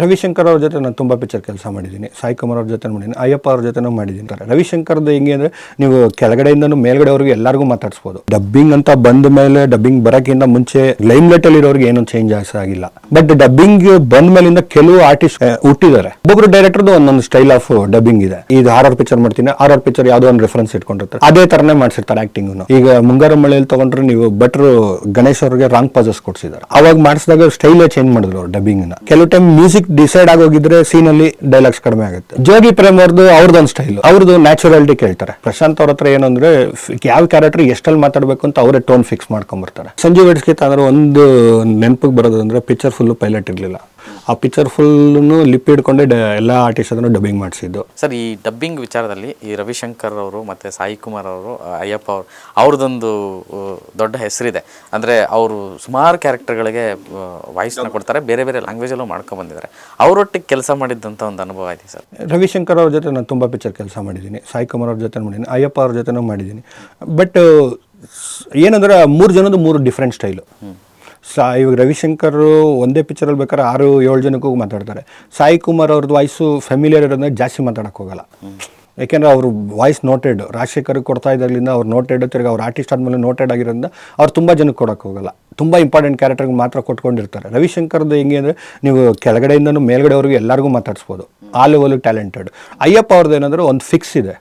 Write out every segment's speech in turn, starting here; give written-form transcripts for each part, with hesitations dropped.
ರವಿಶಂಕರ್ ಅವ್ರ ಜೊತೆ ನಾನು ತುಂಬ ಪಿಕ್ಚರ್ ಕೆಲಸ ಮಾಡಿದ್ದೀನಿ. ಸಾಯಿ ಕುಮಾರ್ ಅವ್ರ ಜೊತೆ ಮಾಡಿದ್ದೀನಿ, ಅಯ್ಯಪ್ಪ ಅವ್ರ ಜೊತೆನೂ ಮಾಡಿದ್ದೀನಿ. ರವಿಶಂಕರ್ದು ಹೆಂಗೆ ಅಂದರೆ ನೀವು ಕೆಳಗಡೆಯಿಂದನೂ ಮೇಲ್ಗಡೆವರೆಗೂ ಎಲ್ಲರಿಗೂ ಮಾತಾಡಿಸ್ಬೋದು. ಡಬ್ಬಿಂಗ್ ಅಂತ ಬಂದ ಮೇಲೆ, ಡಬ್ಬಿಂಗ್ ಬರೋಕ್ಕಿಂತ ಮುಂಚೆ ಲೈಮ್ ಲೈಟ್ ಅಲ್ಲಿ ಇರೋರಿಗೆ ಏನೂ ಚೇಂಜ್ ಆಗಿಲ್ಲ. ಬಟ್ ಡಬ್ಬಿಂಗ್ ಬಂದ ಮೇಲಿಂದ ಕೆಲವು ಆರ್ಟಿಸ್ಟ್ ಹುಟ್ಟಿದ್ದಾರೆ. ಒಬ್ಬೊಬ್ರು ಡೈರೆಕ್ಟರ್ದು ಒಂದೊಂದು ಸ್ಟೈಲ್ ಆಫ್ ಡಬ್ಬಿಂಗ್ ಇದೆ. ಇದು ಹಾರರ್ ಪಿಕ್ಚರ್ ಮಾಡ್ತೀನಿ, ಹಾರರ್ ಪಿಕ್ಚರ್ ಯಾವುದೋ ಒಂದು ರೆಫರೆನ್ಸ್ ಇಟ್ಕೊಂಡಿರ್ತಾರೆ, ಅದೇ ತರನೇ ಮಾಡ್ಸಿರ್ತಾರೆ ಆಕ್ಟಿಂಗ್. ಈಗ ಮುಂಗಾರು ಮಳೆಯಲ್ಲಿ ತಗೊಂಡ್ರೆ ನೀವು ಭಟ್ರು ಗಣೇಶ್ ಅವ್ರಿಗೆ ರಾಂಗ್ ಪಾಸಸ್ ಕೊಡ್ಸಿದ್ದಾರೆ. ಅವಾಗ ಮಾಡಿಸಿದಾಗ ಸ್ಟೈಲೇ ಚೇಂಜ್ ಮಾಡಿದ್ರು ಅವ್ರು ಡಬ್ಬಿಂಗ್ ನ. ಕೆಲವು ಟೈಮ್ ಮ್ಯೂಸಿಕ್ ಡಿಸೈಡ್ ಆಗೋಗಿದ್ರೆ ಸೀನ್ ಅಲ್ಲಿ ಡೈಲಾಗ್ಸ್ ಕಡಿಮೆ ಆಗುತ್ತೆ. ಜೋಗಿ ಪ್ರೇಮ್ ಅವ್ರದ್ದೊಂದು ಸ್ಟೈಲ್, ಅವ್ರದ್ದು ನ್ಯಾಚುರಾಲಿಟಿ ಕೇಳ್ತಾರೆ. ಪ್ರಶಾಂತ್ ಅವ್ರ ಹತ್ರ ಏನಂದ್ರೆ ಯಾವ ಕ್ಯಾರೆಕ್ಟರ್ ಎಷ್ಟಲ್ಲಿ ಮಾತಾಡ್ಬೇಕು ಅಂತ ಅವರೇ ಟೋನ್ ಫಿಕ್ಸ್ ಮಾಡ್ಕೊಂಡ್ಬರ್ತಾರೆ. ಸಂಜೀವ್ ಎಡ್ಸ್ಕಿತ್ ಅಂದ್ರೆ ಒಂದು ನೆನಪಿಗೆ ಬರೋದು ಅಂದ್ರೆ ಪಿಕ್ಚರ್ ಫುಲ್ ಪೈಲಟ್ ಇರ್ಲಿಲ್ಲ. ಆ ಪಿಕ್ಚರ್ ಫುಲ್ನು ಲಿಪ್ ಹಿಡ್ಕೊಂಡೆ ಎಲ್ಲ ಆರ್ಟಿಸ್ಟ್ ಅದನ್ನು ಡಬ್ಬಿಂಗ್ ಮಾಡಿಸಿದ್ದು. ಸರ್, ಈ ಡಬ್ಬಿಂಗ್ ವಿಚಾರದಲ್ಲಿ ಈ ರವಿಶಂಕರ್ ಅವರು ಮತ್ತು ಸಾಯಿ ಕುಮಾರ್ ಅವರು, ಅಯ್ಯಪ್ಪ ಅವರು, ಅವ್ರದ್ದೊಂದು ದೊಡ್ಡ ಹೆಸರಿದೆ. ಅಂದರೆ ಅವರು ಸುಮಾರು ಕ್ಯಾರೆಕ್ಟರ್ಗಳಿಗೆ ವಾಯ್ಸ್ನ ಕೊಡ್ತಾರೆ, ಬೇರೆ ಬೇರೆ ಲ್ಯಾಂಗ್ವೇಜಲ್ಲೂ ಮಾಡ್ಕೊಂಡ್ಬಂದಿದ್ದಾರೆ. ಅವರೊಟ್ಟಿಗೆ ಕೆಲಸ ಮಾಡಿದ್ದಂಥ ಒಂದು ಅನುಭವ ಇದೆ ಸರ್. ರವಿಶಂಕರ್ ಅವ್ರ ಜೊತೆ ನಾನು ತುಂಬ ಪಿಕ್ಚರ್ ಕೆಲಸ ಮಾಡಿದ್ದೀನಿ, ಸಾಯಿ ಕುಮಾರ್ ಅವ್ರ ಜೊತೆ ಮಾಡಿದ್ದೀನಿ, ಅಯ್ಯಪ್ಪ ಅವ್ರ ಜೊತೆನೂ ಮಾಡಿದ್ದೀನಿ. ಬಟ್ ಏನಂದ್ರೆ 3 ಜನದ್ದು 3 ಡಿಫ್ರೆಂಟ್ ಸ್ಟೈಲು. ಇವಾಗ ರವಿಶಂಕರ್ ಒಂದೇ ಪಿಕ್ಚರಲ್ಲಿ ಬೇಕಾದ್ರೆ 6-7 ಜನಕ್ಕೂ ಮಾತಾಡ್ತಾರೆ. ಸಾಯಿ ಕುಮಾರ್ ಅವ್ರದ್ದು ವಾಯ್ಸು ಫೆಮಿಲಿಯರ್ ಇರೋದ್ರೆ ಜಾಸ್ತಿ ಮಾತಾಡೋಕೆ ಹೋಗಲ್ಲ. ಯಾಕೆಂದರೆ ಅವರು ವಾಯ್ಸ್ ನೋಟೆಡ್, ರಾಜಶೇಖರ್ಗೆ ಕೊಡ್ತಾ ಇದ್ದಾಗಲಿಂದ ಅವ್ರು ನೋಟೆಡ್, ತಿರ್ಗಿ ಅವ್ರು ಆರ್ಟಿಸ್ಟ್ ಆದಮೇಲೆ ನೋಟೆಡ್ ಆಗಿರೋದ್ರಿಂದ ಅವ್ರು ತುಂಬ ಜನಕ್ಕೆ ಕೊಡೋಕೆ ಹೋಗಲ್ಲ. ತುಂಬ ಇಂಪಾರ್ಟೆಂಟ್ ಕ್ಯಾರೆಕ್ಟರ್ಗೆ ಮಾತ್ರ ಕೊಟ್ಕೊಂಡಿರ್ತಾರೆ. ರವಿಶಂಕರ್ದು ಹೆಂಗೆ ಅಂದರೆ ನೀವು ಕೆಳಗಡೆಯಿಂದನೂ ಮೇಲ್ಗಡೆವರೆಗೂ ಎಲ್ಲರಿಗೂ ಮಾತಾಡಿಸ್ಬೋದು, ಆ ಲೆವೆಲ್ಗೆ ಟ್ಯಾಲೆಂಟೆಡ್. ಅಯ್ಯಪ್ಪ ಅವ್ರದ್ದು ಏನಂದ್ರೆ ಒಂದು ಫಿಕ್ಸ್ ಇದೆ,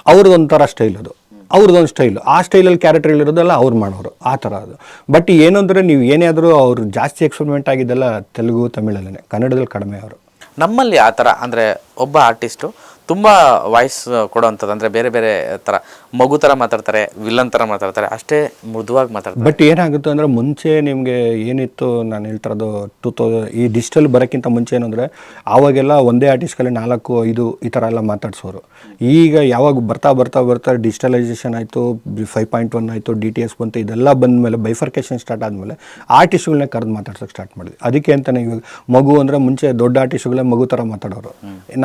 ಅವ್ರದ್ದು ಒಂಥರ ಸ್ಟೈಲ್, ಅದು ಅವ್ರದ್ದೊಂದು ಸ್ಟೈಲು. ಆ ಸ್ಟೈಲಲ್ಲಿ ಕ್ಯಾರೆಕ್ಟರ್ಗಳಿರೋದೆಲ್ಲ ಅವ್ರು ಮಾಡೋರು, ಆ ಥರ ಅದು. ಬಟ್ ಏನಂದರೆ ನೀವು ಏನೇ ಆದರೂ ಅವರು ಜಾಸ್ತಿ ಎಕ್ಸ್ಪೆರಿಮೆಂಟ್ ಆಗಿದ್ದೆಲ್ಲ ತೆಲುಗು, ತಮಿಳಲ್ಲೇ, ಕನ್ನಡದಲ್ಲಿ ಕಡಿಮೆ ಅವರು. ನಮ್ಮಲ್ಲಿ ಆ ಥರ ಅಂದರೆ ಒಬ್ಬ ಆರ್ಟಿಸ್ಟು ತುಂಬ ವಾಯ್ಸ್ ಕೊಡೋವಂಥದ್ದು, ಅಂದರೆ ಬೇರೆ ಬೇರೆ ಥರ ಮಗು ಥರ ಮಾತಾಡ್ತಾರೆ, ವಿಲನ್ ಥರ ಮಾತಾಡ್ತಾರೆ, ಅಷ್ಟೇ ಮೃದುವಾಗಿ ಮಾತಾಡ್ತಾರೆ. ಬಟ್ ಏನಾಗುತ್ತೆ ಅಂದರೆ ಮುಂಚೆ ನಿಮಗೆ ಏನಿತ್ತು, ನಾನು ಹೇಳ್ತಿರೋದು 2000 ಈ ಡಿಜಿಟಲ್ ಬರೋಕ್ಕಿಂತ ಮುಂಚೆ ಏನಂದರೆ ಆವಾಗೆಲ್ಲ ಒಂದೇ ಆರ್ಟಿಸ್ಟ್ಗಳಲ್ಲಿ 4-5 ಈ ಥರ ಎಲ್ಲ ಮಾತಾಡ್ಸೋರು. ಈಗ ಯಾವಾಗ ಬರ್ತಾ ಡಿಜಿಟಲೈಸೇಷನ್ ಆಯಿತು, 5.1 ಆಯಿತು, DTS ಬಂತು, ಇದೆಲ್ಲ ಬಂದಮೇಲೆ ಬೈಫರ್ಕೇಷನ್ ಸ್ಟಾರ್ಟ್ ಆದಮೇಲೆ ಆರ್ಟಿಸ್ಟ್ಗಳನ್ನೇ ಕರೆದು ಮಾತಾಡ್ಸೋಕ್ಕೆ ಸ್ಟಾರ್ಟ್ ಮಾಡಿದ್ವಿ. ಅದಕ್ಕೆ ಅಂತಲೇ ಇವಾಗ ಮಗು ಅಂದರೆ ಮುಂಚೆ ದೊಡ್ಡ ಆರ್ಟಿಸ್ಟ್ಗಳೇ ಮಗು ಥರ ಮಾತಾಡೋರು.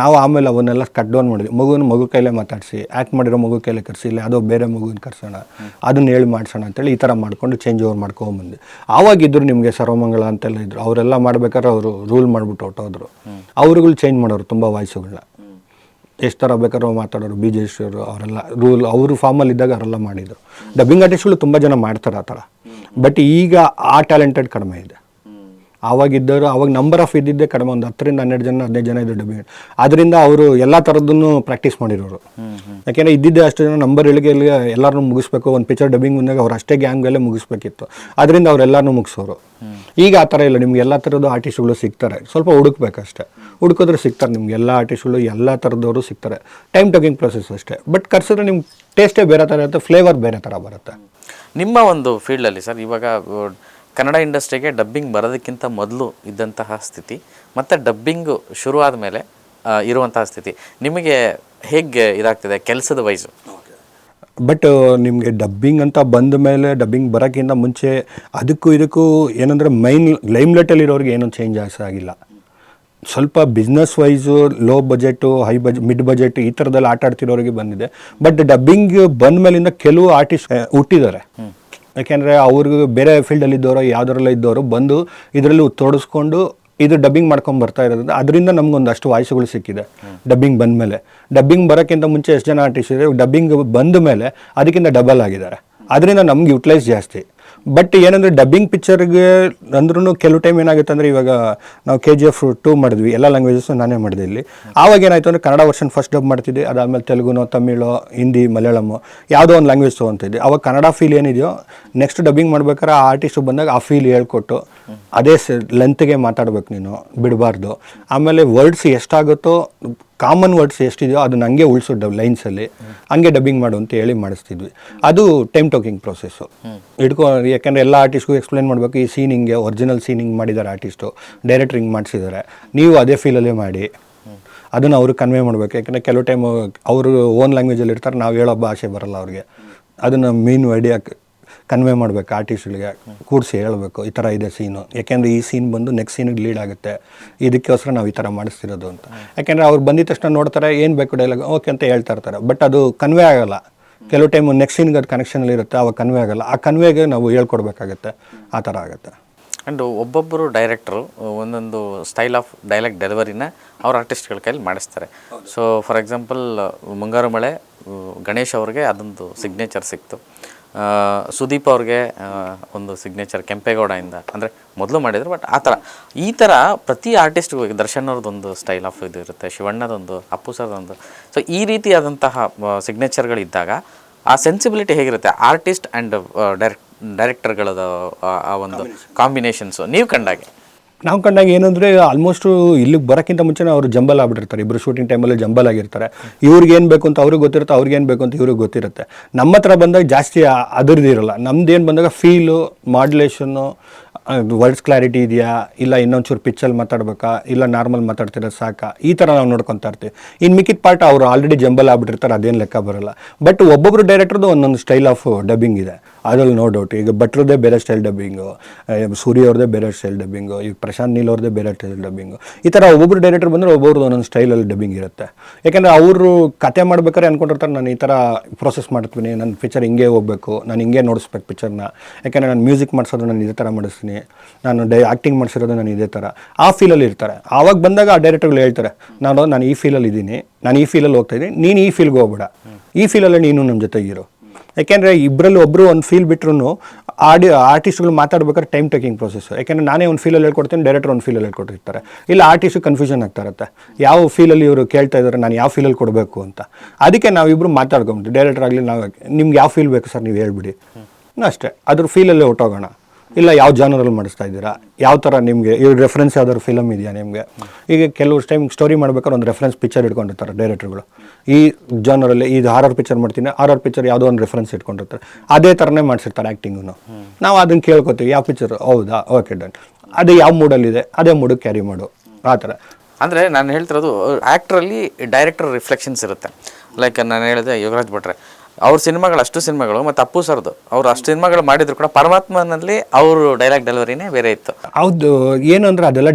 ನಾವು ಆಮೇಲೆ ಅವನ್ನೆಲ್ಲ ಕಟ್ ಡೌನ್ ಮಾಡಿದ್ವಿ. ಮಗು ಕೈಲೇ ಮಾತಾಡಿಸಿ, ಆ್ಯಕ್ಟ್ ಮಾಡಿರೋ ಮಗು ಕೈಲೇ ಕರೆಸಿ, ಇಲ್ಲ ಯಾವುದೋ ಬೇರೆ ಮಗುನ ಕರ್ಸೋಣ, ಅದನ್ನ ಹೇಳಿ ಮಾಡಿಸೋಣ ಅಂತೇಳಿ ಈ ಥರ ಮಾಡ್ಕೊಂಡು ಚೇಂಜ್ ಓವರ್ ಮಾಡ್ಕೊಂಬಂದು. ಆವಾಗಿದ್ದರು ನಿಮಗೆ ಸರ್ವಮಂಗಳ ಅಂತೆಲ್ಲ ಇದ್ರು, ಅವರೆಲ್ಲ ಮಾಡ್ಬೇಕಾದ್ರೆ ಅವರು ರೂಲ್ ಮಾಡಿಬಿಟ್ಟು ಹೊಟ್ಟೋದ್ರು. ಅವ್ರುಗಳು ಚೇಂಜ್ ಮಾಡೋರು ತುಂಬ ವಾಯ್ಸುಗಳನ್ನ, ಎಷ್ಟು ಥರ ಬೇಕಾದ್ರೂ ಮಾತಾಡೋರು. BJ ಅವರು ಅವರೆಲ್ಲ ರೂಲ್ ಅವರು ಫಾರ್ಮಲ್ಲಿ ಇದ್ದಾಗ ಅವರೆಲ್ಲ ಮಾಡಿದರು. ಡಬ್ಬಿಂಗ್ ಆರ್ಟಿಸ್ಟ್ಗಳು ತುಂಬ ಜನ ಮಾಡ್ತಾರೆ ಆ ಥರ. ಬಟ್ ಈಗ ಆ ಟ್ಯಾಲೆಂಟೆಡ್ ಕಡಿಮೆ ಇದೆ. ಆವಾಗಿದ್ದರು, ಅವಾಗ ನಂಬರ್ ಆಫ್ ಇದ್ದಿದ್ದೇ ಕಡಿಮೆ, ಒಂದು 10-12 ಜನ 15 ಜನ ಇದ್ದರು ಡಬ್ಬಿಂಗ್. ಅದರಿಂದ ಅವರು ಎಲ್ಲ ಥರದ್ದನ್ನು ಪ್ರಾಕ್ಟೀಸ್ ಮಾಡಿರೋರು. ಯಾಕೆಂದರೆ ಇದ್ದಿದ್ದೆ ಅಷ್ಟು ಜನ, ನಂಬರ್ ಇಳಿಗೆಲ್ಲಿ ಎಲ್ಲರೂ ಮುಗಿಸ್ಬೇಕು. ಒಂದು ಪಿಕ್ಚರ್ ಡಬ್ಬಿಂಗ್ ಬಂದಾಗ ಅವ್ರು ಅಷ್ಟೇ ಗ್ಯಾಂಗಲ್ಲೇ ಮುಗಿಸ್ಬೇಕಿತ್ತು, ಅದರಿಂದ ಅವರೆಲ್ಲರೂ ಮುಗಿಸೋರು. ಈಗ ಆ ಥರ ಇಲ್ಲ, ನಿಮ್ಗೆ ಎಲ್ಲ ಥರದ್ದು ಆರ್ಟಿಸ್ಟ್ಗಳು ಸಿಗ್ತಾರೆ, ಸ್ವಲ್ಪ ಹುಡುಕ್ಬೇಕಷ್ಟೇ. ಹುಡುಕಿದ್ರೆ ಸಿಗ್ತಾರೆ ನಿಮ್ಗೆ ಎಲ್ಲ ಆರ್ಟಿಸ್ಟ್ಗಳು, ಎಲ್ಲ ಥರದವರು ಸಿಗ್ತಾರೆ. ಟೈಮ್ ಟೇಕಿಂಗ್ ಪ್ರೊಸೆಸ್ ಅಷ್ಟೇ. ಬಟ್ ಕರ್ಸಿದ್ರೆ ನಿಮ್ಗೆ ಟೇಸ್ಟೇ ಬೇರೆ ಥರ ಇರುತ್ತೆ, ಫ್ಲೇವರ್ ಬೇರೆ ಥರ ಬರುತ್ತೆ. ನಿಮ್ಮ ಒಂದು ಫೀಲ್ಡಲ್ಲಿ ಸರ್, ಇವಾಗ ಕನ್ನಡ ಇಂಡಸ್ಟ್ರಿಗೆ ಡಬ್ಬಿಂಗ್ ಬರೋದಕ್ಕಿಂತ ಮೊದಲು ಇದ್ದಂತಹ ಸ್ಥಿತಿ ಮತ್ತು ಡಬ್ಬಿಂಗು ಶುರು ಆದಮೇಲೆ ಇರುವಂತಹ ಸ್ಥಿತಿ ನಿಮಗೆ ಹೇಗೆ ಇದಾಗ್ತಿದೆ ಕೆಲಸದ ವೈಸು? ಬಟ್ ನಿಮಗೆ ಡಬ್ಬಿಂಗ್ ಅಂತ ಬಂದ ಮೇಲೆ, ಡಬ್ಬಿಂಗ್ ಬರೋಕ್ಕಿಂತ ಮುಂಚೆ ಅದಕ್ಕೂ ಇದಕ್ಕೂ ಏನಂದರೆ ಲೈಮ್ ಲೈಟಲ್ಲಿರೋರಿಗೆ ಏನೂ ಚೇಂಜ್ ಆಗಿಲ್ಲ. ಸ್ವಲ್ಪ business wise low budget, mid budget ಈ ಥರದಲ್ಲಿ ಆಟ ಆಡ್ತಿರೋರಿಗೆ ಬಂದಿದೆ. ಬಟ್ ಡಬ್ಬಿಂಗ್ ಬಂದ ಮೇಲಿಂದ ಕೆಲವು ಆರ್ಟಿಸ್ಟ್ ಹುಟ್ಟಿದ್ದಾರೆ. ಯಾಕೆಂದರೆ ಅವ್ರಿಗೆ ಬೇರೆ ಫೀಲ್ಡಲ್ಲಿ ಇದ್ದವರು, ಯಾವುದರಲ್ಲ ಇದ್ದವರು ಬಂದು ಇದರಲ್ಲಿ ತೋಡಿಸ್ಕೊಂಡು ಇದು ಡಬ್ಬಿಂಗ್ ಮಾಡ್ಕೊಂಡು ಬರ್ತಾ ಇರೋದ್ರಿಂದ ಅದರಿಂದ ನಮಗೊಂದಷ್ಟು ವಾಯ್ಸುಗಳು ಸಿಕ್ಕಿದೆ. ಡಬ್ಬಿಂಗ್ ಬಂದ ಮೇಲೆ, ಡಬ್ಬಿಂಗ್ ಬರೋಕ್ಕಿಂತ ಮುಂಚೆ ಎಷ್ಟು ಜನ ಆರ್ಟಿಸ್ಟ್ ಇದೆ, ಡಬ್ಬಿಂಗ್ ಬಂದ ಮೇಲೆ ಅದಕ್ಕಿಂತ ಡಬಲ್ ಆಗಿದ್ದಾರೆ. ಅದರಿಂದ ನಮ್ಗೆ ಯುಟಿಲೈಸ್ ಜಾಸ್ತಿ. ಬಟ್ ಏನಂದರೆ ಡಬ್ಬಿಂಗ್ ಪಿಕ್ಚರ್ಗೆ ಅಂದ್ರೂ ಕೆಲವು ಟೈಮ್ ಏನಾಗುತ್ತೆ ಅಂದರೆ, ಇವಾಗ ನಾವು KGF 2 ಮಾಡಿದ್ವಿ, ಎಲ್ಲ ಲ್ಯಾಂಗ್ವೇಜಸ್ಸು ನಾನೇ ಮಾಡಿದೆ ಇಲ್ಲಿ. ಆವಾಗ ಏನಾಯಿತು ಅಂದರೆ ಕನ್ನಡ ವರ್ಷನ್ ಫಸ್ಟ್ ಡಬ್ ಮಾಡ್ತಿದ್ದೆ, ಅದಾದಮೇಲೆ ತೆಲುಗುನೋ, ತಮಿಳೋ, ಹಿಂದಿ, ಮಲಯಾಳಮೋ ಯಾವುದೋ ಒಂದು ಲ್ಯಾಂಗ್ವೇಜ್ ತೊಗೊತಿದ್ದೆ. ಅವಾಗ ಕನ್ನಡ ಫೀಲ್ ಏನಿದೆಯೋ ನೆಕ್ಸ್ಟ್ ಡಬ್ಬಿಂಗ್ ಮಾಡ್ಬೇಕಾದ್ರೆ ಆ ಆರ್ಟಿಸ್ಟು ಬಂದಾಗ ಆ ಫೀಲ್ ಹೇಳ್ಕೊಟ್ಟು ಅದೇ ಲೆಂತ್ಗೆ ಮಾತಾಡ್ಬೇಕು, ನೀನು ಬಿಡಬಾರ್ದು. ಆಮೇಲೆ ವರ್ಡ್ಸ್ ಎಷ್ಟಾಗುತ್ತೋ, ಕಾಮನ್ ವರ್ಡ್ಸ್ ಎಷ್ಟಿದೆಯೋ ಅದನ್ನ ಹಂಗೆ ಉಳಿಸೋ ಲೈನ್ಸಲ್ಲಿ ಹಂಗೆ ಡಬ್ಬಿಂಗ್ ಮಾಡು ಅಂತ ಹೇಳಿ ಮಾಡಿಸ್ತಿದ್ವಿ. ಅದು ಟೈಮ್ ಟೋಕಿಂಗ್ ಪ್ರೊಸೆಸ್ಸು ಯಾಕೆಂದರೆ ಎಲ್ಲ ಆರ್ಟಿಸ್ಟ್ಗೂ ಎಕ್ಸ್ಪ್ಲೈನ್ ಮಾಡಬೇಕು, ಈ ಸೀನ್ ಹಿಂಗೆ ಒರಿಜಿನಲ್ ಸೀನ್ ಹಿಂಗೆ ಮಾಡಿದ್ದಾರೆ ಆರ್ಟಿಸ್ಟು, ಡೈರೆಕ್ಟ್ರ್ ಹಿಂಗೆ ಮಾಡಿಸಿದ್ದಾರೆ, ನೀವು ಅದೇ ಫೀಲಲ್ಲೇ ಮಾಡಿ, ಅದನ್ನು ಅವ್ರಿಗೆ ಕನ್ವೆ ಮಾಡಬೇಕು. ಯಾಕೆಂದರೆ ಕೆಲವು ಟೈಮು ಅವರು ಓನ್ ಲ್ಯಾಂಗ್ವೇಜಲ್ಲಿ ಇರ್ತಾರೆ, ನಾವು ಹೇಳೋ ಭಾಷೆ ಬರೋಲ್ಲ ಅವ್ರಿಗೆ. ಅದನ್ನು ಮೀನ್ ಐಡಿಯಾ ಕನ್ವೆ ಮಾಡಬೇಕು, ಆರ್ಟಿಸ್ಟ್ಗಳಿಗೆ ಕೂರಿಸಿ ಹೇಳಬೇಕು, ಈ ಥರ ಇದೆ ಸೀನು, ಯಾಕೆಂದರೆ ಈ ಸೀನ್ ಬಂದು ನೆಕ್ಸ್ಟ್ ಸೀನಿಗೆ ಲೀಡ್ ಆಗುತ್ತೆ, ಇದಕ್ಕೋಸ್ಕರ ನಾವು ಈ ಥರ ಮಾಡಿಸ್ತಿರೋದು ಅಂತ. ಯಾಕೆಂದರೆ ಅವ್ರು ಬಂದಿದ ತಕ್ಷಣ ನೋಡ್ತಾರೆ, ಏನು ಬೇಕು ಡೈಲಾಗ್ ಓಕೆ ಅಂತ ಹೇಳ್ತಾ ಇರ್ತಾರೆ. ಬಟ್ ಅದು ಕನ್ವೆ ಆಗೋಲ್ಲ. ಕೆಲವು ಟೈಮು ನೆಕ್ಸ್ಟ್ ಸೀನ್ಗೆ ಅದು ಕನೆಕ್ಷನಲ್ಲಿ ಇರುತ್ತೆ, ಅವಾಗ ಕನ್ವೆ ಆಗೋಲ್ಲ. ಆ ಕನ್ವೆಗೆ ನಾವು ಹೇಳ್ಕೊಡ್ಬೇಕಾಗತ್ತೆ, ಆ ಥರ ಆಗುತ್ತೆ. ಆ್ಯಂಡ್ ಒಬ್ಬೊಬ್ಬರು ಡೈರೆಕ್ಟ್ರು ಒಂದೊಂದು ಸ್ಟೈಲ್ ಆಫ್ ಡೈಲಾಗ್ ಡೆಲಿವರಿನ ಅವ್ರ ಆರ್ಟಿಸ್ಟ್ಗಳ ಕೈಲಿ ಮಾಡಿಸ್ತಾರೆ. ಸೊ ಫಾರ್ ಎಕ್ಸಾಂಪಲ್ ಮುಂಗಾರು ಮಳೆ ಗಣೇಶ್ ಅವ್ರಿಗೆ ಅದೊಂದು ಸಿಗ್ನೇಚರ್ ಸಿಕ್ತು. ಸುದೀಪ್ ಅವ್ರಿಗೆ ಒಂದು ಸಿಗ್ನೇಚರ್ ಕೆಂಪೇಗೌಡದಿಂದ, ಅಂದರೆ ಮೊದಲು ಮಾಡಿದ್ರು ಬಟ್ ಈ ಥರ ಪ್ರತಿ ಆರ್ಟಿಸ್ಟ್ಗೂ ದರ್ಶನ್ ಅವ್ರದ್ದೊಂದು ಸ್ಟೈಲ್ ಆಫ್ ಇದು ಇರುತ್ತೆ, ಶಿವಣ್ಣದೊಂದು, ಅಪ್ಪು ಸರ್ದೊಂದು. ಸೊ ಈ ರೀತಿಯಾದಂತಹ ಸಿಗ್ನೇಚರ್ಗಳಿದ್ದಾಗ ಆ ಸೆನ್ಸಿಬಿಲಿಟಿ ಹೇಗಿರುತ್ತೆ ಆರ್ಟಿಸ್ಟ್ ಆ್ಯಂಡ್ ಡೈರೆಕ್ಟರ್ಗಳದ ಆ ಒಂದು ಕಾಂಬಿನೇಷನ್ಸು ನೀವು ಕಂಡಾಗೆ? ನಾವು ಕಂಡಾಗ ಏನಂದರೆ ಆಲ್ಮೋಸ್ಟು ಇಲ್ಲಿಗೆ ಬರೋಕ್ಕಿಂತ ಮುಂಚೆ ಅವರು ಜಂಬಲ್ ಆಗ್ಬಿಟ್ಟಿರ್ತಾರೆ. ಇಬ್ಬರು ಶೂಟಿಂಗ್ ಟೈಮಲ್ಲಿ ಜಂಬಲ್ ಆಗಿರ್ತಾರೆ. ಇವ್ರಿಗೆ ಏನು ಬೇಕು ಅಂತ ಅವ್ರಿಗೆ ಗೊತ್ತಿರುತ್ತೆ, ಅವ್ರಿಗೆ ಏನು ಬೇಕು ಅಂತ ಇವ್ರಿಗೆ ಗೊತ್ತಿರುತ್ತೆ. ನಮ್ಮ ಹತ್ರ ಬಂದಾಗ ಜಾಸ್ತಿ ಅದರದ್ದು ಇರೋಲ್ಲ. ನಮ್ದು ಏನು ಬಂದಾಗ ಫೀಲು, ಮಾಡ್ಯುಲೇಷನ್ನು, ವರ್ಡ್ಸ್ ಕ್ಲಾರಿಟಿ ಇದೆಯಾ, ಇಲ್ಲ ಇನ್ನೊಂಚೂರು ಪಿಚ್ಚಲ್ಲಿ ಮಾತಾಡ್ಬೇಕಾ, ಇಲ್ಲ ನಾರ್ಮಲ್ ಮಾತಾಡ್ತಿರೋದು ಸಾಕಾ, ಈ ಥರ ನಾವು ನೋಡ್ಕೊತಾ ಇರ್ತೀವಿ. ಇನ್ನು ಮಿಕ್ಕಿದ ಪಾರ್ಟ್ ಅವರು ಆಲ್ರೆಡಿ ಜಂಬಲ್ ಆಗ್ಬಿಟ್ಟಿರ್ತಾರೆ, ಅದೇನು ಲೆಕ್ಕ ಬರೋಲ್ಲ. ಬಟ್ ಒಬ್ಬೊಬ್ಬರು ಡೈರೆಕ್ಟರ್ದು ಒಂದೊಂದು ಸ್ಟೈಲ್ ಆಫ್ ಡಬ್ಬಿಂಗ್ ಇದೆ, ಅದ್ರಲ್ಲಿ ನೋ ಡೌಟ್. ಈಗ ಭಟ್ರದ್ದೇ ಬೇರೆ ಸ್ಟೈಲ್ ಡಬ್ಬಿಂಗು, ಸೂರ್ಯ ಅವ್ರದ್ದೇ ಬೇರೆ ಸ್ಟೈಲ್ ಡಬ್ಬಿಂಗು, ಈಗ ಪ್ರಶಾಂತ್ ನೀಲ್ ಅವ್ರದ್ದೇ ಬೇರೆ ಸ್ಟೈಲ್ ಡಬ್ಬಿಂಗು. ಈ ಥರ ಒಬ್ಬೊಬ್ಬರು ಡೈರೆಕ್ಟರ್ ಬಂದರೆ ಒಬ್ಬೊಬ್ರದ್ದು ಒಂದೊಂದು ಸ್ಟೈಲಲ್ಲಿ ಡಬ್ಬಿಂಗ್ ಇರುತ್ತೆ. ಯಾಕೆಂದರೆ ಅವರು ಕತೆ ಮಾಡ್ಬೇಕಾದ್ರೆ ಅಂದ್ಕೊಂಡಿರ್ತಾರೆ, ನಾನು ಈ ಥರ ಪ್ರೋಸೆಸ್ ಮಾಡ್ತೀನಿ, ನನ್ನ ಪಿಕ್ಚರ್ ಹಿಂಗೆ ಹೋಗಬೇಕು, ನಾನು ಹಿಂಗೆ ನೋಡಿಸ್ಬೇಕು ಪಿಕ್ಚರ್ನ. ಯಾಕೆಂದರೆ ನಾನು ಮ್ಯೂಸಿಕ್ ಮಾಡಿಸೋದು ನಾನು ಇದೇ ಥರ ಮಾಡಿಸ್ತೀನಿ, ನಾನು ಆ್ಯಕ್ಟಿಂಗ್ ಮಾಡಿಸಿರೋದು ನಾನು ಇದೇ ಥರ, ಆ ಫೀಲಲ್ಲಿ ಇರ್ತಾರೆ. ಆವಾಗ ಬಂದಾಗ ಆ ಡೈರೆಕ್ಟರ್ಗಳು ಹೇಳ್ತಾರೆ, ನಾನು ಈ ಫೀಲಲ್ಲಿ ಇದ್ದೀನಿ, ನಾನು ಈ ಫೀಲಲ್ಲಿ ಹೋಗ್ತಾ ಇದ್ದೀನಿ, ನೀನು ಈ ಫೀಲ್ಗೆ ಹೋಗ್ಬೇಡ, ಈ ಫೀಲಲ್ಲಿ ನೀನು ನಮ್ಮ ಜೊತೆಗಿರು. ಯಾಕೆಂದರೆ ಇಬ್ಬರಲ್ಲಿ ಒಬ್ಬರು ಒಂದು ಫೀಲ್ ಬಿಟ್ಟರು ಆರ್ಟಿಸ್ಟ್ಗಳು ಮಾತಾಡ್ಬೇಕಾದ್ರೆ ಟೈಮ್ ಟೇಕಿಂಗ್ ಪ್ರೊಸೆಸ್. ಯಾಕೆಂದರೆ ನಾನೇ ಒಂದು ಫೀಲಲ್ಲಿ ಹೇಳ್ಕೊಡ್ತೀನಿ, ಡೈರೆಕ್ಟರ್ ಒಂದು ಫೀಲಲ್ಲಿ ಹೇಳ್ಕೊಟ್ಟಿರ್ತಾರೆ. ಇಲ್ಲ ಆರ್ಟಿಸ್ಟು ಕನ್ಫ್ಯೂಷನ್ ಆಗ್ತಾ ಇರುತ್ತೆ, ಯಾವ ಫೀಲಲ್ಲಿ ಇವರು ಕೇಳ್ತಾ ಇದ್ದಾರೆ, ನಾನು ಯಾವ ಫೀಲಲ್ಲಿ ಕೊಡಬೇಕು ಅಂತ. ಅದಕ್ಕೆ ನಾವಿಬ್ಬರು ಮಾತಾಡ್ಕೊಂಬಿಟ್ಟು ಡೈರೆಕ್ಟರ್ ಆಗಲಿ, ನಾವು ನಿಮ್ಗೆ ಯಾವ ಫೀಲ್ ಬೇಕು ಸರ್ ನೀವು ಹೇಳ್ಬಿಡಿ, ಅಷ್ಟೇ ಅದ್ರ ಫೀಲಲ್ಲೇ ಹೊಟ್ಟೋಗೋಣ. ಇಲ್ಲ ಯಾವ ಜಾನರಲ್ಲಿ ಮಾಡಿಸ್ತಾ ಇದ್ದೀರಾ, ಯಾವ ಥರ ನಿಮಗೆ ಈ ರೆಫರೆನ್ಸ್ ಯಾವ್ದಾದ್ರು ಫಿಲಮ್ ಇದೆಯಾ ನಿಮಗೆ. ಈಗ ಕೆಲವು ಟೈಮ್ ಸ್ಟೋರಿ ಮಾಡ್ಬೇಕಾದ್ರೆ ಒಂದು ರೆಫರೆನ್ಸ್ ಪಿಕ್ಚರ್ ಇಟ್ಕೊಂಡಿರ್ತಾರೆ ಡೈರೆಕ್ಟರ್ಗಳು. ಈ ಜಾನರಲ್ಲಿ ಇದು ಹಾರರ್ ಪಿಕ್ಚರ್ ಮಾಡ್ತೀನಿ, ಹಾರರ್ ಪಿಕ್ಚರ್ ಯಾವುದೋ ಒಂದು ರೆಫರೆನ್ಸ್ ಇಟ್ಕೊಂಡಿರ್ತಾರೆ, ಅದೇ ಥರನೇ ಮಾಡಿಸಿರ್ತಾರೆ ಆ್ಯಕ್ಟಿಂಗು. ನಾವು ಅದನ್ನು ಕೇಳ್ಕೊತೀವಿ, ಯಾವ ಪಿಕ್ಚರ್ ಹೌದಾ, ಓಕೆ ಡನ್, ಅದು ಯಾವ ಮೂಡಲ್ಲಿದೆ ಅದೇ ಮೂಡಿಗೆ ಕ್ಯಾರಿ ಮಾಡು, ಆ ಥರ. ಅಂದರೆ ನಾನು ಹೇಳ್ತಿರೋದು ಆ್ಯಕ್ಟ್ರಲ್ಲಿ ಡೈರೆಕ್ಟರ್ ರಿಫ್ಲೆಕ್ಷನ್ಸ್ ಇರುತ್ತೆ. ಲೈಕ್ ನಾನು ಹೇಳಿದೆ ಯೋಗರಾಜ್ ಭಟ್ರೆ ಅವ್ರ ಸಿನಿಮಾಗಳು ಅಷ್ಟು ಸಿನಿಮಾಗಳು, ಮತ್ತು ಅಪ್ಪು ಸರ್ದು ಅವ್ರು ಅಷ್ಟು ಸಿನಿಮಾಗಳು ಮಾಡಿದ್ರು ಕೂಡ ಪರಮಾತ್ಮನಲ್ಲಿ ಅವರು ಡೈಲಾಗ್ ಡೆಲಿವರಿನೇ ಬೇರೆ ಇತ್ತು. ಹೌದು, ಏನು ಅಂದರೆ ಅದೆಲ್ಲ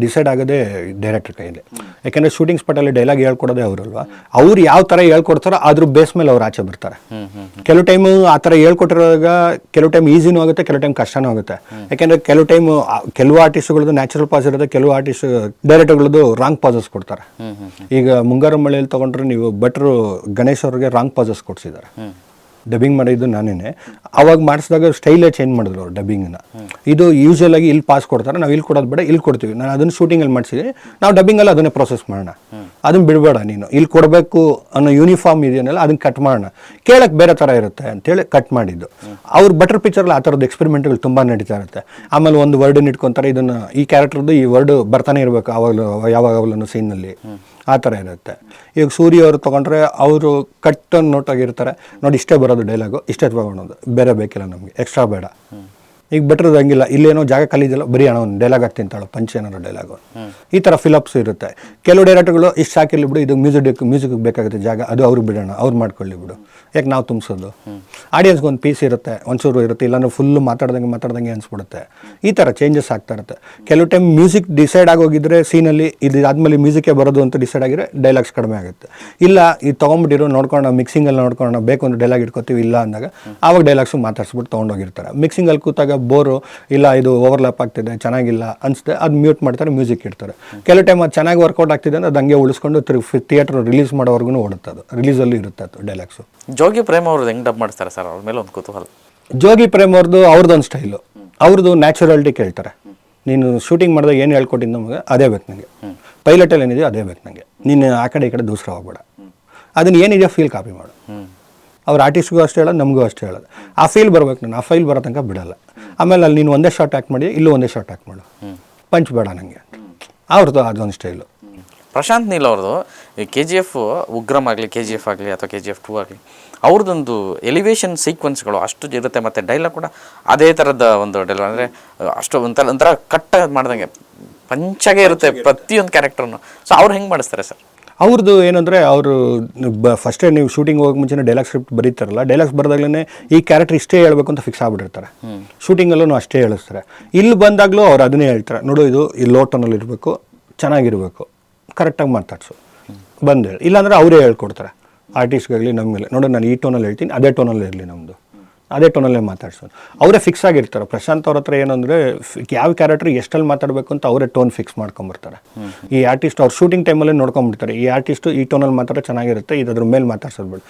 ಡಿಸೈಡ್ ಆಗೋದೇ ಡೈರೆಕ್ಟರ್ ಕೈಯಲ್ಲಿ. ಯಾಕೆಂದರೆ ಶೂಟಿಂಗ್ ಸ್ಪಾಟಲ್ಲಿ ಡೈಲಾಗ್ ಹೇಳ್ಕೊಡೋದೇ ಅವರಲ್ವಾ. ಅವ್ರು ಯಾವ ಥರ ಹೇಳ್ಕೊಡ್ತಾರೋ ಅದ್ರ ಬೇಸ್ ಮೇಲೆ ಅವ್ರು ಆಚೆ ಬರ್ತಾರೆ. ಕೆಲವು ಟೈಮು ಆ ಥರ ಹೇಳ್ಕೊಟ್ಟಿರುವಾಗ ಕೆಲವು ಟೈಮ್ ಈಸಿನೂ ಆಗುತ್ತೆ, ಕೆಲವು ಟೈಮ್ ಕಷ್ಟನೂ ಆಗುತ್ತೆ. ಯಾಕೆಂದರೆ ಕೆಲವು ಆರ್ಟಿಸ್ಟ್ಗಳದ್ದು ನ್ಯಾಚುರಲ್ ಪಾಸ್ ಇರುತ್ತೆ, ಕೆಲವು ಆರ್ಟಿಸ್ಟ್ ಡೈರೆಕ್ಟರ್ಗಳದ್ದು ರಾಂಗ್ ಪಾಸಸ್ ಕೊಡ್ತಾರೆ. ಈಗ ಮುಂಗಾರು ಮಳೆಯಲ್ಲಿ ತೊಗೊಂಡ್ರೆ ನೀವು ಭಟ್ರು ಗಣೇಶ್ ಅವ್ರಿಗೆ ರಾಂಗ್ ಪಾಸಸ್ ಕೊಡ್ಸಿದ್ದಾರೆ. ಡಬ್ಬಿಂಗ್ ಮಾಡಿದ್ದು ನಾನೇನೆ. ಅವಾಗ ಮಾಡಿಸಿದಾಗ ಸ್ಟೈಲೇ ಚೇಂಜ್ ಮಾಡಿದ್ರು ಅವ್ರು ಡಬ್ಬಿಂಗ್ನ. ಇದು ಯೂಶಲ್ ಆಗಿ ಇಲ್ಲಿ ಪಾಸ್ ಕೊಡ್ತಾರೆ, ನಾವು ಇಲ್ಲಿ ಕೊಡೋದು ಬೇಡ, ಇಲ್ಲಿ ಕೊಡ್ತೀವಿ. ನಾನು ಅದನ್ನು ಶೂಟಿಂಗಲ್ಲಿ ಮಾಡಿಸಿದ್ದೀನಿ, ನಾವು ಡಬ್ಬಿಂಗಲ್ಲಿ ಅದನ್ನೇ ಪ್ರೊಸೆಸ್ ಮಾಡೋಣ, ಅದನ್ನು ಬಿಡಬೇಡ, ನೀನು ಇಲ್ಲಿ ಕೊಡಬೇಕು ಅನ್ನೋ ಯೂನಿಫಾರ್ಮ್ ಇದೆಯಲ್ಲ ಅದನ್ನು ಕಟ್ ಮಾಡೋಣ, ಕೇಳಕ್ಕೆ ಬೇರೆ ಥರ ಇರುತ್ತೆ ಅಂತೇಳಿ ಕಟ್ ಮಾಡಿದ್ದು. ಅವ್ರು ಬಟರ್ ಪಿಕ್ಚರ್ಲಿ ಆ ಥರದ್ದು ಎಕ್ಸ್ಪೆರಿಮೆಂಟ್ಗಳು ತುಂಬ ನಡೀತಾ ಇರುತ್ತೆ. ಆಮೇಲೆ ಒಂದು ವರ್ಡನ್ನು ಇಟ್ಕೊತಾರೆ, ಇದನ್ನು ಈ ಕ್ಯಾರೆಕ್ಟರ್ದು ಈ ವರ್ಡ್ ಬರ್ತಾನೆ ಇರಬೇಕು ಯಾವಾಗಲೂ ಸೀನಲ್ಲಿ, ಆ ಥರ ಇರುತ್ತೆ. ಈಗ ಸೂರ್ಯ ಅವರು ತೊಗೊಂಡ್ರೆ ಅವರು ಕಟ್ ನೋಟಾಗಿರ್ತಾರೆ, ನೋಡಿ ಇಷ್ಟೇ ಬರೋದು ಡೈಲಾಗು, ಇಷ್ಟೇ ತೊಗೊಳೋದು, ಬೇರೆ ಬೇಕಿಲ್ಲ ನಮಗೆ, ಎಕ್ಸ್ಟ್ರಾ ಬೇಡ. ಈಗ ಬೆಟ್ರದ್ದು ಹಂಗಿಲ್ಲ, ಇಲ್ಲೇನೋ ಜಾಗ ಖಾಲಿದೆಯಲ್ಲ, ಬರೀ ಹಣ ಒಂದು ಡೈಲಾಗ್ ಆಗ್ತಿಂತಾಳು, ಪಂಚ್ ಏನಾರು ಡೈಲಾಗು, ಈ ಥರ ಫಿಲಪ್ಸ್ ಇರುತ್ತೆ. ಕೆಲವು ಡೈರೆಕ್ಟರ್ಗಳು ಇಷ್ಟು ಸಾಕಿಲ್ಲ ಬಿಡು, ಇದು ಮ್ಯೂಸಿಕ್ ಬೇಕಾಗುತ್ತೆ ಜಾಗ, ಅದು ಅವ್ರಿಗೆ ಬಿಡೋಣ, ಅವ್ರು ಮಾಡ್ಕೊಳ್ಳಿ ಬಿಡು, ಯಾಕೆ ನಾವು ತುಂಬಿಸೋದು. ಆಡಿಯನ್ಸ್ಗೆ ಒಂದು ಪೀಸ್ ಇರುತ್ತೆ, ಒಂಚೂರು ಇರುತ್ತೆ, ಇಲ್ಲಾಂದ್ರೆ ಫುಲ್ಲು ಮಾತಾಡ್ದಂಗೆ ಅನಿಸ್ಬಿಡುತ್ತೆ. ಈ ಥರ ಚೇಂಜಸ್ ಆಗ್ತಾ ಇರುತ್ತೆ. ಕೆಲವು ಟೈಮ್ ಮ್ಯೂಸಿಕ್ ಡಿಸೈಡ್ ಆಗೋಗಿದ್ರೆ ಸೀನಲ್ಲಿ ಇದು ಆದಮೇಲೆ ಮ್ಯೂಸಿಕ್ಕೇ ಬರೋದು ಅಂತ ಡಿಸೈಡ್ ಆಗಿದ್ರೆ ಡೈಲಾಗ್ಸ್ ಕಡಿಮೆ ಆಗುತ್ತೆ. ಇಲ್ಲ ಇದು ತೊಗೊಂಬಿಟ್ಟಿರೋ ನೋಡ್ಕೊಂಡು ಮಿಕ್ಸಿಂಗಲ್ಲಿ ನೋಡ್ಕೊಂಡು ಬೇಕು ಒಂದು ಡೈಲಾಗ್ ಇಟ್ಕೊತೀವಿ, ಇಲ್ಲ ಅಂದಾಗ ಆವಾಗ ಡೈಲಾಗ್ಸು ಮಾತಾಡ್ಸ್ಬಿಟ್ಟು ತೊಗೊಂಡೋಗಿರ್ತಾರೆ. ಮಿಕ್ಸಿಂಗಲ್ಲಿ ಕೂತಾಗ ಬೋರು, ಇಲ್ಲ ಇದು ಓವರ್ಲ್ಯಾಪ್ ಆಗ್ತಿದೆ, ಚೆನ್ನಾಗಿಲ್ಲ ಅನಿಸುತ್ತೆ, ಅದು ಮ್ಯೂಟ್ ಮಾಡ್ತಾರೆ, ಮ್ಯೂಸಿಕ್ ಇಡ್ತಾರೆ. ಕೆಲವು ಟೈಮ್ ಅದು ಚೆನ್ನಾಗಿ ವರ್ಕೌಟ್ ಆಗ್ತಿದೆ ಅಂದ್ರೆ ಅದು ಹಂಗೆ ಉಳಿಸ್ಕೊಂಡು ಥಿಯೇಟರ್ ರಿಲೀಸ್ ಮಾಡೋವರೆಗೂ ಓಡುತ್ತೆ, ಅದು ರಿಲೀಸಲ್ಲಿ ಇರುತ್ತೆ ಅದು ಡೈಲಾಗ್ಸು. ಜೋಗಿ ಪ್ರೇಮ್ ಅವ್ರದ್ದು ಹೆಂಗೆ ಡಬ್ ಮಾಡ್ತಾರೆ ಸರ್, ಅವ್ರ ಮೇಲೆ ಒಂದು ಕುತೂಹಲ. ಜೋಗಿ ಪ್ರೇಮ್ ಅವ್ರದ್ದೊಂದು ಸ್ಟೈಲು, ಅವ್ರದ್ದು ನ್ಯಾಚುರಾಲಿಟಿ ಕೇಳ್ತಾರೆ. ನೀನು ಶೂಟಿಂಗ್ ಮಾಡಿದಾಗ ಏನು ಹೇಳ್ಕೊಟ್ಟಿದ್ದು ನಮಗೆ ಅದೇ ಬೇಕು ನನಗೆ, ಪೈಲಟಲ್ಲಿ ಏನಿದೆಯೋ ಅದೇ ಬೇಕು ನನಗೆ, ನೀನು ಆ ಕಡೆ ಈ ಕಡೆ ದೂಸರ ಹೋಗ್ಬೇಡ, ಅದನ್ನು ಏನಿದೆಯೋ ಫೀಲ್ ಕಾಪಿ ಮಾಡು. ಅವ್ರು ಆರ್ಟಿಸ್ಟ್ಗೂ ಅಷ್ಟೇ ಹೇಳೋದು, ನಮಗೂ ಅಷ್ಟೇ ಹೇಳೋದು. ಆ ಫೀಲ್ ಬರ್ಬೇಕು, ನಾನು ಆ ಫೀಲ್ ಬರೋ ತನಕ ಬಿಡೋಲ್ಲ. ಆಮೇಲೆ ಅಲ್ಲಿ ನೀನು ಒಂದೇ ಶಾರ್ಟ್ ಆ್ಯಕ್ಟ್ ಮಾಡಿ, ಇಲ್ಲೂ ಒಂದೇ ಶಾರ್ಟ್ ಆ್ಯಕ್ಟ್ ಮಾಡು, ಪಂಚ್ ಬೇಡ ನನಗೆ, ಅವ್ರದ್ದು ಅದೊಂದು ಸ್ಟೈಲು. ಪ್ರಶಾಂತ್ ನೀಲ್ ಅವ್ರದ್ದು KGF ಉಗ್ರಮ್ ಆಗಲಿ, KGF ಆಗಲಿ ಅಥವಾ KGF 2 ಆಗಲಿ, ಅವ್ರದ್ದೊಂದು ಎಲಿವೇಶನ್ ಸೀಕ್ವೆನ್ಸ್ಗಳು ಅಷ್ಟು ಇರುತ್ತೆ, ಮತ್ತು ಡೈಲಾಗ್ ಕೂಡ ಅದೇ ಥರದ ಒಂದು ಡೈಲಾಗ್, ಅಂದರೆ ಅಷ್ಟು ಒಂಥರ ಕಟ್ ಮಾಡ್ದಂಗೆ ಪಂಚಾಗೆ ಇರುತ್ತೆ ಪ್ರತಿಯೊಂದು ಕ್ಯಾರೆಕ್ಟರ್ನು. ಸೊ ಅವ್ರು ಹೆಂಗೆ ಮಾಡಿಸ್ತಾರೆ ಸರ್? ಅವ್ರದ್ದು ಏನಂದರೆ ಅವರು ಫಸ್ಟೇ ನೀವು ಶೂಟಿಂಗ್ ಹೋಗೋ ಮುಂಚೆ ಡೈಲಾಗ್ ಸ್ಕ್ರಿಪ್ಟ್ ಬರೀತಾರಲ್ಲ, ಡೈಲಾಗ್ಸ್ ಬರೆದಾಗಲೇ ಈ ಕ್ಯಾರೆಕ್ಟರ್ ಇಷ್ಟೇ ಹೇಳ್ಬೇಕು ಅಂತ ಫಿಕ್ಸ್ ಆಗಿಬಿಟ್ಟಿರ್ತಾರೆ. ಶೂಟಿಂಗಲ್ಲೂ ಅಷ್ಟೇ ಹೇಳಿಸ್ತಾರೆ. ಇಲ್ಲಿ ಬಂದಾಗಲೂ ಅವ್ರು ಅದನ್ನೇ ಹೇಳ್ತಾರೆ, ನೋಡು ಇದು ಈ ಲೋ ಟೋನಲ್ಲಿ ಇರಬೇಕು, ಚೆನ್ನಾಗಿರಬೇಕು, ಕರೆಕ್ಟಾಗಿ ಮಾತಾಡ್ಸು ಬಂದೇಳಿ. ಇಲ್ಲಾಂದರೆ ಅವರೇ ಹೇಳ್ಕೊಡ್ತಾರೆ ಆರ್ಟಿಸ್ಟ್ಗಾಗಲಿ ನಮಗೆ, ನೋಡು ನಾನು ಈ ಟೋನಲ್ಲಿ ಹೇಳ್ತೀನಿ, ಅದೇ ಟೋನಲ್ಲಿ ಇರಲಿ ನಮ್ಮದು, ಅದೇ ಟೋನಲ್ಲೇ ಮಾತಾಡ್ಸೋದು. ಅವರೇ ಫಿಕ್ಸ್ ಆಗಿರ್ತಾರೆ. ಪ್ರಶಾಂತ್ ಅವ್ರ ಹತ್ರ ಏನಂದರೆ ಯಾವ ಕ್ಯಾರೆಕ್ಟರ್ ಎಷ್ಟಲ್ಲಿ ಮಾತಾಡಬೇಕು ಅಂತ ಅವರೇ ಟೋನ್ ಫಿಕ್ಸ್ ಮಾಡ್ಕೊಂಬರ್ತಾರೆ. ಈ ಆರ್ಟಿಸ್ಟ್ ಅವ್ರು ಶೂಟಿಂಗ್ ಟೈಮಲ್ಲೇ ನೋಡ್ಕೊಂಡ್ಬಿಡ್ತಾರೆ, ಈ ಆರ್ಟಿಸ್ಟು ಈ ಟೋನಲ್ಲಿ ಮಾತಾಡೋ ಚೆನ್ನಾಗಿರುತ್ತೆ, ಇದ್ರ ಮೇಲೆ ಮಾತಾಡ್ಸೋದು ಬೇಡ.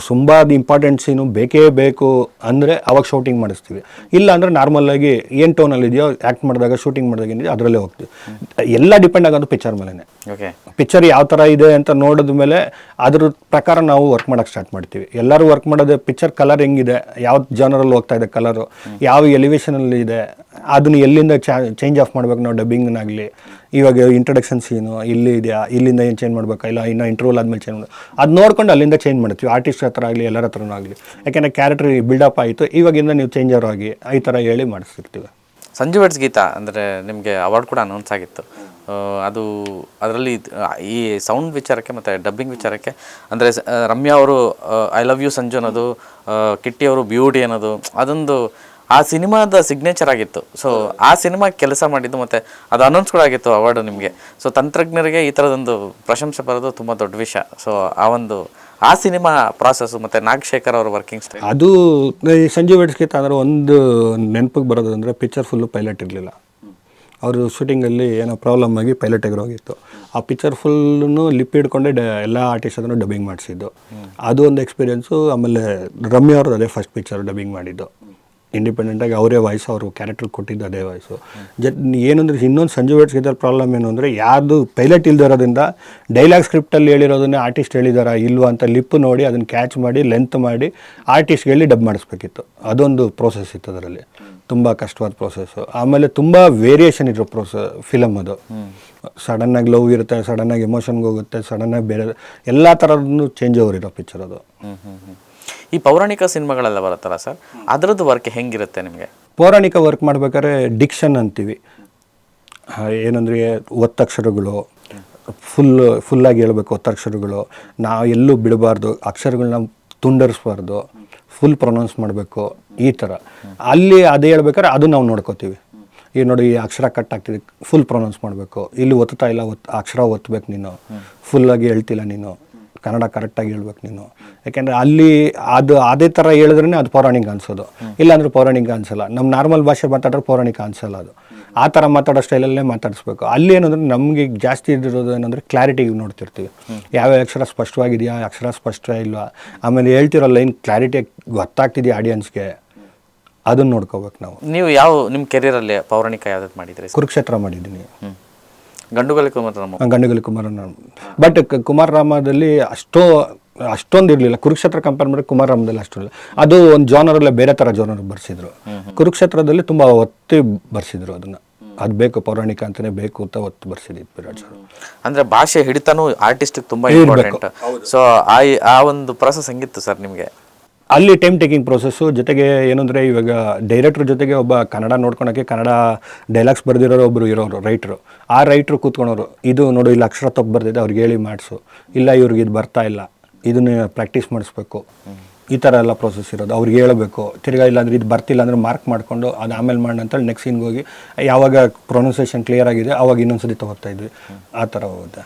ತುಂಬ ಇಂಪಾರ್ಟೆಂಟ್ ಸೀನು ಬೇಕೇ ಬೇಕು ಅಂದರೆ ಅವಾಗ ಶೂಟಿಂಗ್ ಮಾಡಿಸ್ತೀವಿ. ಇಲ್ಲ ಅಂದರೆ ನಾರ್ಮಲಾಗಿ ಏನು ಟೋನಲ್ಲಿ ಇದೆಯೋ ಆ್ಯಕ್ಟ್ ಮಾಡಿದಾಗ ಶೂಟಿಂಗ್ ಮಾಡಿದಾಗ ಏನಿದೆಯೋ ಅದರಲ್ಲೇ ಹೋಗ್ತೀವಿ. ಎಲ್ಲ ಡಿಪೆಂಡ್ ಆಗೋದು ಪಿಕ್ಚರ್ ಮೇಲೆ. ಓಕೆ, ಪಿಕ್ಚರ್ ಯಾವ ಥರ ಇದೆ ಅಂತ ನೋಡಿದ ಮೇಲೆ ಅದ್ರ ಪ್ರಕಾರ ನಾವು ವರ್ಕ್ ಮಾಡೋಕ್ಕೆ ಸ್ಟಾರ್ಟ್ ಮಾಡ್ತೀವಿ. ಎಲ್ಲರೂ ವರ್ಕ್ ಮಾಡೋದು ಪಿಕ್ಚರ್ ಕಲರ್ ಹೆಂಗಿದೆ, ಯಾವ ಜಾನರಲ್ಲಿ ಹೋಗ್ತಾ ಇದೆ ಕಲರು, ಯಾವ ಎಲಿವೇಶನಲ್ಲಿ ಇದೆ, ಅದನ್ನು ಎಲ್ಲಿಂದ ಚೇಂಜ್ ಆಫ್ ಮಾಡ್ಬೇಕು ನಾವು ಡಬ್ಬಿಂಗ್ನಾಗಲಿ. ಇವಾಗ ಇಂಟ್ರಡಕ್ಷನ್ ಸೀನು ಇಲ್ಲಿ ಇದೆಯಾ, ಇಲ್ಲಿಂದ ಏನು ಚೇಂಜ್ ಮಾಡ್ಬೇಕಾ, ಇಲ್ಲ ಇನ್ನೂ ಇಂಟರ್ವಲ್ ಆದಮೇಲೆ ಚೇಂಜ್ ಮಾಡಿ ಅದು ನೋಡ್ಕೊಂಡು ಅಲ್ಲಿಂದ ಚೇಂಜ್ ಮಾಡ್ತೀವಿ. ಆರ್ಟಿಸ್ಟ್ ಹತ್ರ ಆಗಲಿ ಎಲ್ಲರ ಹತ್ರನೂ ಆಗಲಿ, ಯಾಕೆಂದರೆ ಕ್ಯಾರೆಕ್ಟರ್ ಬಿಲ್ಡಪ್ ಆಯಿತು, ಇವಾಗಿಂದ ನೀವು ಚೇಂಜರ್ ಆಗಿ ಈ ಥರ ಹೇಳಿ ಮಾಡಿಸ್ತಿರ್ತೀವಿ. ಸಂಜು ವೆಡ್ಸ್ ಗೀತಾ ಅಂದರೆ ನಿಮಗೆ ಅವಾರ್ಡ್ ಕೂಡ ಅನೌನ್ಸ್ ಆಗಿತ್ತು. ಅದು ಅದರಲ್ಲಿ ಈ ಸೌಂಡ್ ವಿಚಾರಕ್ಕೆ ಮತ್ತು ಡಬ್ಬಿಂಗ್ ವಿಚಾರಕ್ಕೆ ಅಂದರೆ ರಮ್ಯಾ ಅವರು ಐ ಲವ್ ಯು ಸಂಜು ಅನ್ನೋದು, ಕಿಟ್ಟಿ ಅವರು ಬ್ಯೂಟಿ ಅನ್ನೋದು, ಅದೊಂದು ಆ ಸಿನಿಮಾದ ಸಿಗ್ನೇಚರ್ ಆಗಿತ್ತು. ಸೊ ಆ ಸಿನಿಮಾ ಕೆಲಸ ಮಾಡಿದ್ದು ಮತ್ತು ಅದು ಅನೌನ್ಸ್ ಕೂಡ ಆಗಿತ್ತು ಅವಾರ್ಡು ನಿಮಗೆ. ಸೊ ತಂತ್ರಜ್ಞರಿಗೆ ಈ ಥರದೊಂದು ಪ್ರಶಂಸೆ ಬರೋದು ತುಂಬ ದೊಡ್ಡ ವಿಷಯ. ಸೊ ಆ ಸಿನಿಮಾ ಪ್ರಾಸೆಸ್ಸು ಮತ್ತು ನಾಗಶೇಖರ್ ಅವರ ವರ್ಕಿಂಗ್ ಸ್ಟೈಲ್, ಅದು ಸಂಜು ವೆಡ್ಸ್ ಗೀತಾ ಅಂದರೆ ಒಂದು ನೆನಪಿಗೆ ಬರೋದು ಅಂದರೆ ಪಿಕ್ಚರ್ ಫುಲ್ಲು ಪೈಲಟ್ ಇರಲಿಲ್ಲ. ಅವರು ಶೂಟಿಂಗಲ್ಲಿ ಏನೋ ಪ್ರಾಬ್ಲಮ್ ಆಗಿ ಪೈಲಟ್ ಹೋಗಿತ್ತು. ಆ ಪಿಕ್ಚರ್ ಫುಲ್ಲು ಲಿಪ್ ಹಿಡ್ಕೊಂಡೆ ಎಲ್ಲ ಆರ್ಟಿಸ್ಟ್ ಅದನ್ನು ಡಬ್ಬಿಂಗ್ ಮಾಡಿಸಿದ್ದು. ಅದು ಒಂದು ಎಕ್ಸ್ಪೀರಿಯೆನ್ಸು. ಆಮೇಲೆ ರಮ್ಯಾ ಅವ್ರದ್ದು ಅದೇ ಫಸ್ಟ್ ಪಿಕ್ಚರ್ ಡಬ್ಬಿಂಗ್ ಮಾಡಿದ್ದು, ಇಂಡಿಪೆಂಡೆಂಟಾಗಿ ಅವರೇ ವಾಯ್ಸ್, ಅವರು ಕ್ಯಾರೆಕ್ಟರ್ ಕೊಟ್ಟಿದ್ದು ಅದೇ ವಾಯ್ಸು. ಏನಂದ್ರೆ ಇನ್ನೊಂದು ಸಂಜು ವೆಡ್ಸ್ ಗೀತಾ ಪ್ರಾಬ್ಲಮ್ ಏನು ಅಂದರೆ ಯಾರ್ದು ಪೈಲಟ್ ಇಲ್ದಿರೋದ್ರಿಂದ ಡೈಲಾಗ್ ಸ್ಕ್ರಿಪ್ಟಲ್ಲಿ ಹೇಳಿರೋದನ್ನೇ ಆರ್ಟಿಸ್ಟ್ ಹೇಳಿದಾರಾ ಇಲ್ವಾ ಅಂತ ಲಿಪ್ ನೋಡಿ ಅದನ್ನು ಕ್ಯಾಚ್ ಮಾಡಿ ಲೆಂತ್ ಮಾಡಿ ಆರ್ಟಿಸ್ಟ್ಗೆ ಹೇಳಿ ಡಬ್ ಮಾಡಿಸ್ಬೇಕಿತ್ತು. ಅದೊಂದು ಪ್ರೋಸೆಸ್ ಇತ್ತು ಅದರಲ್ಲಿ, ತುಂಬ ಕಷ್ಟವಾದ ಪ್ರೋಸೆಸ್ಸು. ಆಮೇಲೆ ತುಂಬ ವೇರಿಯೇಷನ್ ಇರೋ ಫಿಲಮ್ ಅದು. ಸಡನ್ನಾಗಿ ಲವ್ ಇರುತ್ತೆ, ಸಡನ್ನಾಗಿ ಎಮೋಷನ್ಗೆ ಹೋಗುತ್ತೆ, ಸಡನ್ನಾಗಿ ಬೇರೆ ಎಲ್ಲ ಥರದ್ದು ಚೇಂಜ್ ಓವರ್ ಇರೋ ಪಿಕ್ಚರ್ ಅದು. ಈ ಪೌರಾಣಿಕ ಸಿನಿಮಾಗಳೆಲ್ಲ ಬರುತ್ತಲ್ಲ ಸರ್, ಅದರದ್ದು ವರ್ಕ್ ಹೆಂಗಿರುತ್ತೆ ನಿಮಗೆ? ಪೌರಾಣಿಕ ವರ್ಕ್ ಮಾಡ್ಬೇಕಾದ್ರೆ ಡಿಕ್ಷನ್ ಅಂತೀವಿ. ಏನಂದರೆ ಒತ್ತಕ್ಷರಗಳು ಫುಲ್ಲಾಗಿ ಹೇಳ್ಬೇಕು. ಒತ್ತಕ್ಷರಗಳು ನಾವು ಎಲ್ಲೂ ಬಿಡಬಾರ್ದು, ಅಕ್ಷರಗಳನ್ನ ತುಂಡರಿಸ್ಬಾರ್ದು, ಫುಲ್ ಪ್ರೊನೌನ್ಸ್ ಮಾಡಬೇಕು. ಈ ಥರ ಅಲ್ಲಿ ಅದೇ ಹೇಳ್ಬೇಕಾದ್ರೆ ಅದು ನಾವು ನೋಡ್ಕೋತೀವಿ. ಈಗ ನೋಡಿ ಈ ಅಕ್ಷರ ಕಟ್ ಆಗ್ತಿದೆ, ಫುಲ್ ಪ್ರೊನೌನ್ಸ್ ಮಾಡಬೇಕು. ಇಲ್ಲಿ ಒತ್ತಾ ಇಲ್ಲ, ಅಕ್ಷರ ಒತ್ತಬೇಕು, ನೀನು ಫುಲ್ಲಾಗಿ ಹೇಳ್ತಿಲ್ಲ, ನೀನು ಕನ್ನಡ ಕರೆಕ್ಟಾಗಿ ಹೇಳ್ಬೇಕು ನೀನು. ಯಾಕೆಂದರೆ ಅಲ್ಲಿ ಅದು ಅದೇ ಥರ ಹೇಳಿದ್ರೇ ಅದು ಪೌರಾಣಿಕ ಅನ್ಸೋದು, ಇಲ್ಲಾಂದ್ರೆ ಪೌರಾಣಿಕ ಅನ್ಸಲ್ಲ. ನಮ್ಮ ನಾರ್ಮಲ್ ಭಾಷೆ ಮಾತಾಡಿದ್ರೆ ಪೌರಾಣಿಕ ಅನ್ಸಲ್ಲ. ಅದು ಆ ಥರ ಮಾತಾಡೋ ಸ್ಟೈಲಲ್ಲೇ ಮಾತಾಡಿಸ್ಬೇಕು. ಅಲ್ಲಿ ಏನಂದ್ರೆ ನಮಗೆ ಜಾಸ್ತಿ ಇದಿರೋದು ಏನಂದರೆ ಕ್ಲಾರಿಟಿಗೆ ನೋಡ್ತಿರ್ತೀವಿ. ಯಾವ ಅಕ್ಷರ ಸ್ಪಷ್ಟವಾಗಿದೆಯಾ, ಅಕ್ಷರ ಸ್ಪಷ್ಟ ಇಲ್ವಾ, ಆಮೇಲೆ ಹೇಳ್ತಿರೋ ಲೈನ್ ಕ್ಲಾರಿಟಿಯಾಗಿ ಗೊತ್ತಾಗ್ತಿದೆಯಾ ಆಡಿಯನ್ಸ್ಗೆ, ಅದನ್ನು ನೋಡ್ಕೋಬೇಕು ನಾವು. ನೀವು ನಿಮ್ಮ ಕೆರಿಯರಲ್ಲಿ ಪೌರಾಣಿಕ ಯಾವ್ದು ಮಾಡಿದ್ರಿ? ಕುರುಕ್ಷೇತ್ರ ಮಾಡಿದ್ದೀನಿ. ಗಂಡುಗಲಿ ಕುಮಾರರಾಮ. ಗಂಡುಗಲಿ ಕುಮಾರರಾಮ. ಬಟ್ ಕುಮಾರರಾಮದಲ್ಲಿ ಅಷ್ಟೊಂದು ಇರಲಿಲ್ಲ. ಕುರುಕ್ಷೇತ್ರ ಕಂಪೇರ್ ಮಾಡಿದ್ರೆ ಕುಮಾರರಾಮದಲ್ಲಿ ಅಷ್ಟೊಂದಿಲ್ಲ. ಅದು ಒಂದು ಜಾನರಲ್ಲೇ ಬೇರೆ ಥರ ಜಾನರ್ ಬರ್ಸಿದ್ರು. ಕುರುಕ್ಷೇತ್ರದಲ್ಲಿ ತುಂಬ ಒತ್ತಿ ಬರ್ಸಿದ್ರು ಅದನ್ನು. ಅದು ಬೇಕು, ಪೌರಾಣಿಕ ಅಂತಲೇ ಬೇಕು ಅಂತ ಒತ್ತು ಬರ್ಸಿದ್ದು ವಿರಾಟ್ ಸರ್. ಅಂದರೆ ಭಾಷೆ ಹಿಡಿತಾನು ಆರ್ಟಿಸ್ಟಿಗೆ ತುಂಬ ಇಂಪಾರ್ಟೆಂಟ್. ಸೊ ಆ ಒಂದು ಪ್ರೊಸೆಸ್ ಹೆಂಗಿತ್ತು ಸರ್ ನಿಮಗೆ? ಅಲ್ಲಿ ಟೈಮ್ ಟೇಕಿಂಗ್ ಪ್ರೊಸೆಸ್ಸು. ಜೊತೆಗೆ ಏನಂದರೆ ಇವಾಗ ಡೈರೆಕ್ಟ್ರ್ ಜೊತೆಗೆ ಒಬ್ಬ ಕನ್ನಡ ನೋಡ್ಕೊಳಕ್ಕೆ ಕನ್ನಡ ಡೈಲಾಗ್ಸ್ ಬರೆದಿರೋರು ಒಬ್ಬರು ಇರೋರು ರೈಟ್ರು. ಆ ರೈಟ್ರು ಕೂತ್ಕೊಳೋರು, ಇದು ನೋಡು ಇಲ್ಲಿ ಅಕ್ಷರ ತಪ್ಪು ಬರ್ತಿದೆ, ಅವ್ರಿಗೆ ಹೇಳಿ ಮಾಡಿಸು, ಇಲ್ಲ ಇವ್ರಿಗೆ ಇದು ಬರ್ತಾ ಇಲ್ಲ, ಇದನ್ನ ಪ್ರಾಕ್ಟೀಸ್ ಮಾಡಿಸ್ಬೇಕು. ಈ ಥರ ಎಲ್ಲ ಪ್ರೊಸೆಸ್ ಇರೋದು. ಅವ್ರಿಗೆ ಹೇಳಬೇಕು, ತಿರ್ಗಾ ಇಲ್ಲಾಂದ್ರೆ ಇದು ಬರ್ತಿಲ್ಲ ಅಂದರೆ ಮಾರ್ಕ್ ಮಾಡಿಕೊಂಡು ಅದು ಆಮೇಲೆ ಮಾಡೋಣ ಅಂತ ನೆಕ್ಸ್ಟ್ ಸೀನ್ಗೆ ಹೋಗಿ ಯಾವಾಗ ಪ್ರೊನೌನ್ಸಿಯೇಷನ್ ಕ್ಲಿಯರ್ ಆಗಿದೆ ಆವಾಗ ಇನ್ನೊಂದ್ಸತಿ ತೊಗೋತಾ ಇದ್ವಿ. ಆ ಥರ ಹೋಗುತ್ತೆ.